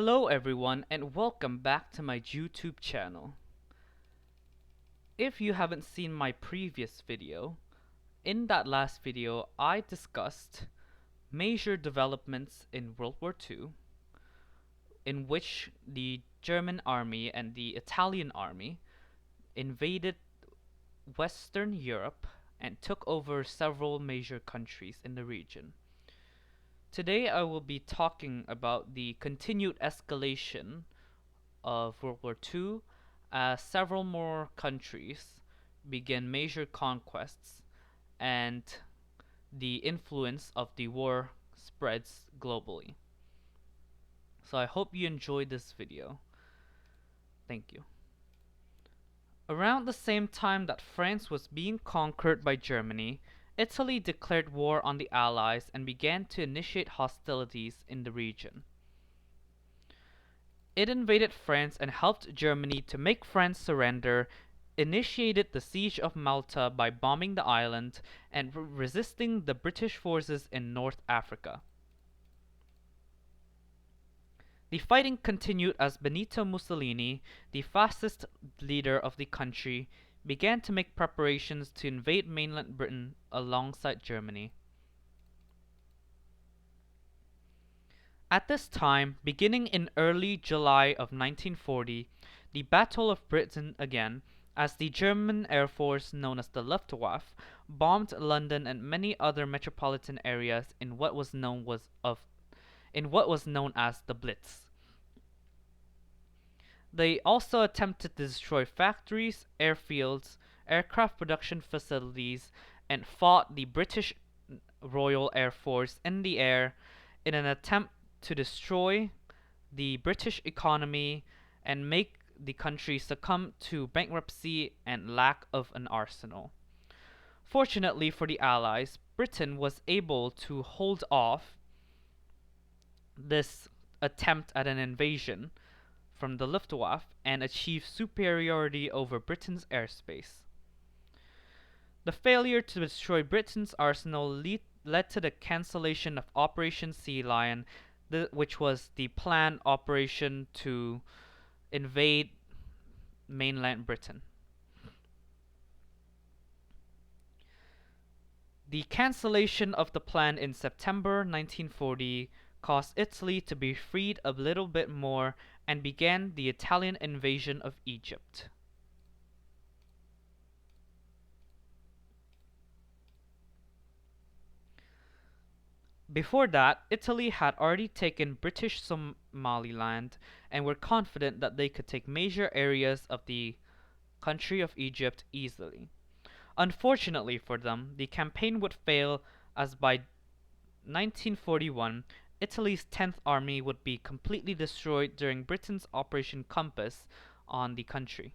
Hello everyone and welcome back to my YouTube channel. If you haven't seen my previous video, in that last video I discussed major developments in World War II in which the German army and the Italian army invaded Western Europe and took over several major countries in the region. Today I will be talking about the continued escalation of World War II as several more countries began major conquests and the influence of the war spreads globally. So I hope you enjoyed this video. Thank you. Around the same time that France was being conquered by Germany, Italy declared war on the Allies and began to initiate hostilities in the region. It invaded France and helped Germany to make France surrender, initiated the siege of Malta by bombing the island, and resisting the British forces in North Africa. The fighting continued as Benito Mussolini, the fascist leader of the country, began to make preparations to invade mainland Britain alongside Germany. At this time, beginning in early July of 1940, the Battle of Britain again, as the German Air Force known as the Luftwaffe bombed London and many other metropolitan areas in what was known as the Blitz. They also attempted to destroy factories, airfields, aircraft production facilities, and fought the British Royal Air Force in the air in an attempt to destroy the British economy and make the country succumb to bankruptcy and lack of an arsenal. Fortunately for the Allies, Britain was able to hold off this attempt at an invasion from the Luftwaffe and achieve superiority over Britain's airspace. The failure to destroy Britain's arsenal led to the cancellation of Operation Sea Lion, which was the planned operation to invade mainland Britain. The cancellation of the plan in September 1940 caused Italy to be freed a little bit more and began the Italian invasion of Egypt. Before that, Italy had already taken British Somaliland and were confident that they could take major areas of the country of Egypt easily. Unfortunately for them, the campaign would fail as by 1941, Italy's 10th Army would be completely destroyed during Britain's Operation Compass on the country.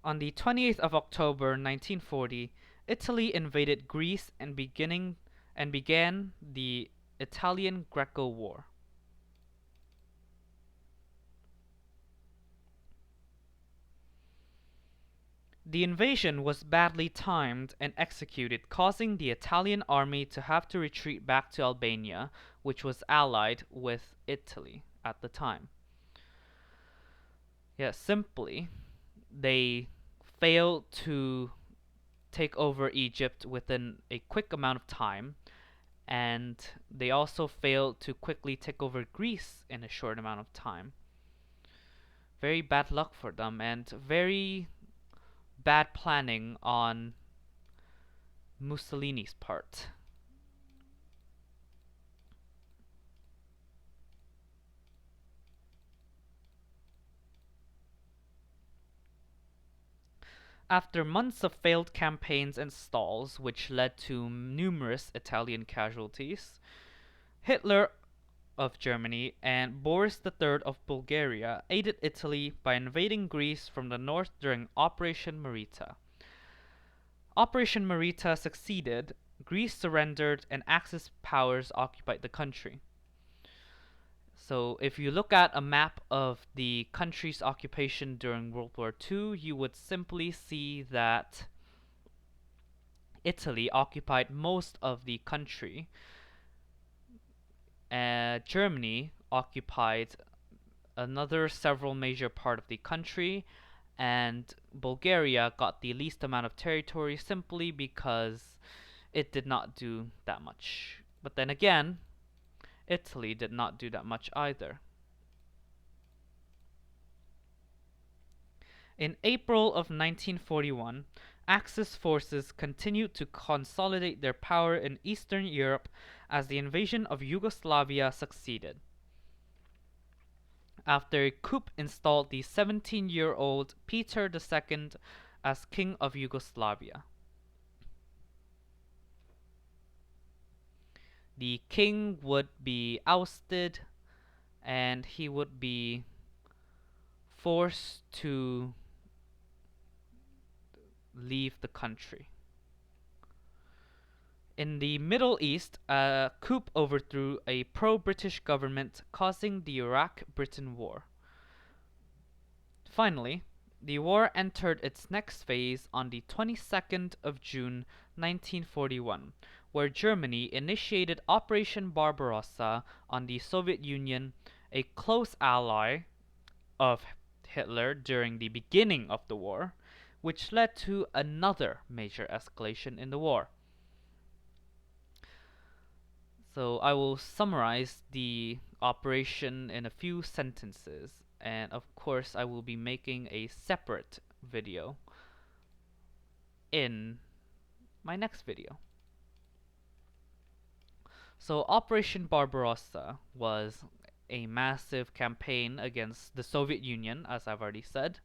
On the 28th of October 1940, Italy invaded Greece and began the Italian-Greco War. The invasion was badly timed and executed, causing the Italian army to have to retreat back to Albania, which was allied with Italy at the time. Yes, simply, they failed to take over Egypt within a quick amount of time, and they also failed to quickly take over Greece in a short amount of time. Very bad luck for them, and very bad planning on Mussolini's part. After months of failed campaigns and stalls, which led to numerous Italian casualties, Hitler of Germany and Boris III of Bulgaria aided Italy by invading Greece from the north during Operation Marita. Operation Marita succeeded, Greece surrendered, and Axis powers occupied the country. So if you look at a map of the country's occupation during World War II, you would simply see that Italy occupied most of the country. Germany occupied another several major part of the country, and Bulgaria got the least amount of territory simply because it did not do that much. But then again, Italy did not do that much either. In April of 1941, Axis forces continued to consolidate their power in Eastern Europe as the invasion of Yugoslavia succeeded. After a coup installed the 17-year-old Peter II as King of Yugoslavia. The king would be ousted and he would be forced to leave the country. In the Middle East, a coup overthrew a pro-British government, causing the Iraq-Britain War. Finally, the war entered its next phase on the 22nd of June 1941, where Germany initiated Operation Barbarossa on the Soviet Union, a close ally of Hitler during the beginning of the war, which led to another major escalation in the war. So I will summarize the operation in a few sentences, and of course I will be making a separate video in my next video. So Operation Barbarossa was a massive campaign against the Soviet Union, as I've already said.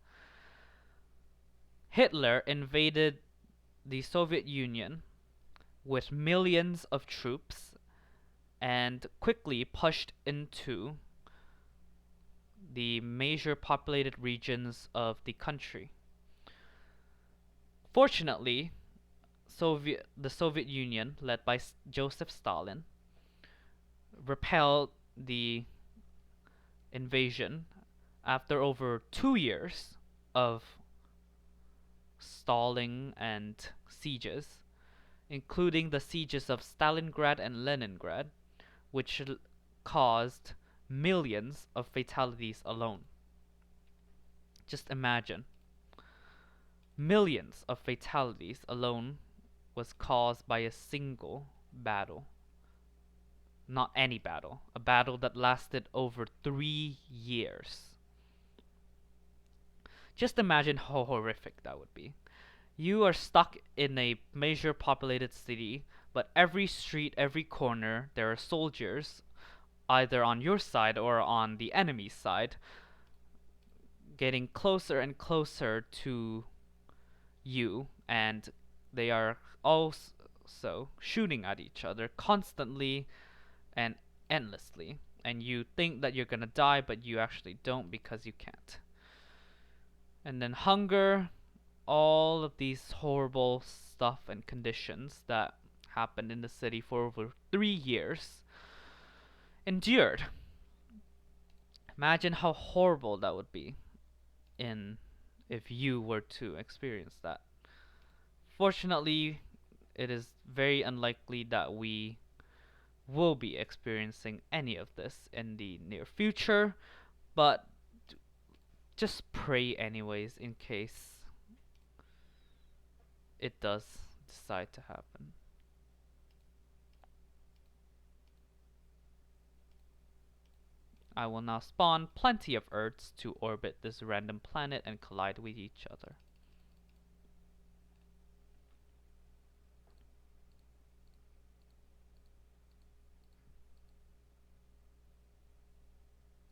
Hitler invaded the Soviet Union with millions of troops and quickly pushed into the major populated regions of the country. Fortunately, the Soviet Union, led by Joseph Stalin, repelled the invasion after over 2 years of stalling and sieges, including the sieges of Stalingrad and Leningrad, which caused millions of fatalities alone. Just imagine. Millions of fatalities alone was caused by a single battle. Not any battle. A battle that lasted over 3 years. Just imagine how horrific that would be. You are stuck in a major populated city, but every street, every corner, there are soldiers, either on your side or on the enemy's side, getting closer and closer to you, and they are also shooting at each other constantly and endlessly. And you think that you're gonna die, but you actually don't because you can't. And then hunger, all of these horrible stuff and conditions that happened in the city for over 3 years endured. Imagine how horrible that would be if you were to experience that. Fortunately, it is very unlikely that we will be experiencing any of this in the near future, but just pray anyways in case it does decide to happen. I will now spawn plenty of Earths to orbit this random planet and collide with each other.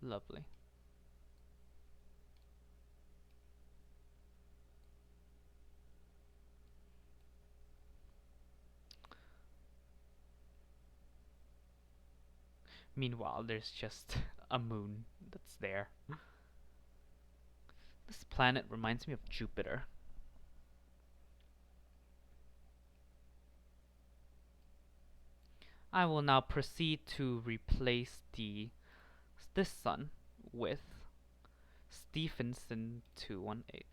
Lovely. Meanwhile, there's just a moon that's there. This planet reminds me of Jupiter. I will now proceed to replace this sun with Stephenson 218.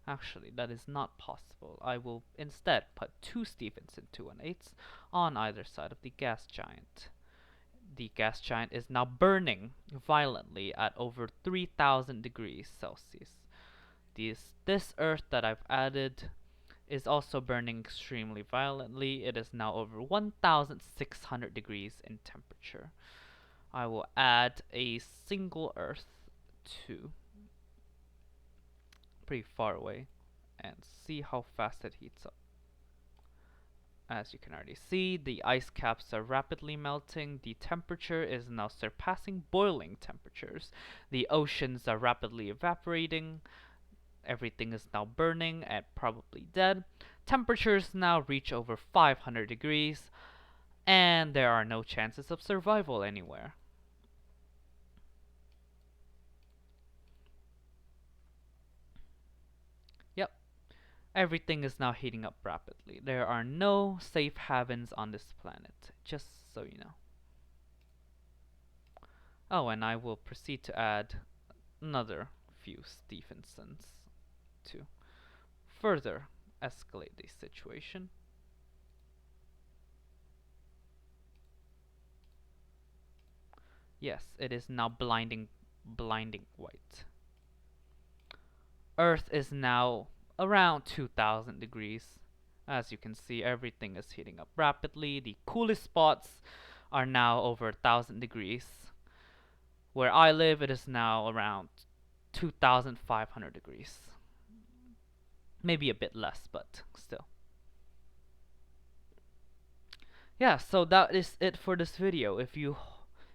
Actually, that is not possible. I will instead put 2 Stephenson 218s on either side of the gas giant. The gas giant is now burning violently at over 3000 degrees Celsius. This earth that I've added is also burning extremely violently. It is now over 1600 degrees in temperature. I will add a single earth to pretty far away and see how fast it heats up. As you can already see, the ice caps are rapidly melting, the temperature is now surpassing boiling temperatures, the oceans are rapidly evaporating, everything is now burning and probably dead, temperatures now reach over 500 degrees, and there are no chances of survival anywhere. Yep, everything is now heating up rapidly. There are no safe havens on this planet, just so you know. Oh, and I will proceed to add another few Stephensons to further escalate the situation. Yes, it is now blinding white. Earth is now around 2000 degrees. As you can see, everything is heating up rapidly. The coolest spots are now over 1000 degrees. Where I live, it is now around 2500 degrees. Maybe a bit less, but still. Yeah, so that is it for this video. If you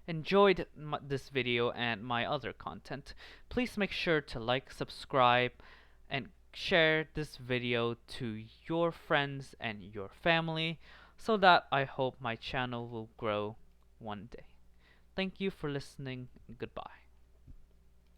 enjoyed this video and my other content, please make sure to like, subscribe, and share this video to your friends and your family so that I hope my channel will grow one day. Thank you for listening, and goodbye.